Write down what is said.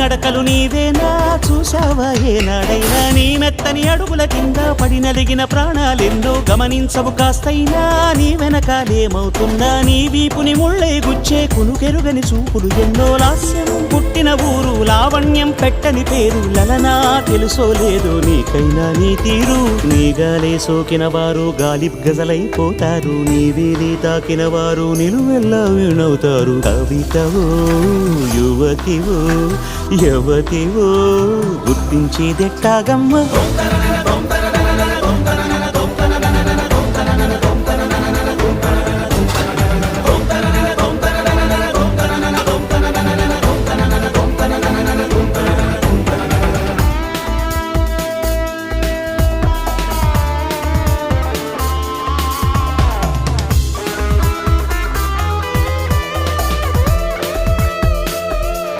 నడకలు నీవేనా చూసావా ఏనాడైనా నీ మెత్తని అడుగుల కింద పడి నలిగిన ప్రాణాలెన్నో గమనించవు కాస్తైనా నీ వెనకాలేమవుతున్నా నీ వీపుని ముళ్ళే గుచ్చే కునుకెరుగని చూపులు ఎన్నో లాస్యం పుట్టిన ఊరు లావణ్యం పెట్టని పేరు లలనా తెలుసో లేదో నీకైనా నీ తీరు నీ గాలే సోకిన వారు గాలి గజలైపోతారు నీ వేలి తాకిన వారు నిలువెల్లా వీణవుతారు కవితవో యువతివో యవతివో గుర్తించేదెట్టాగమ్మ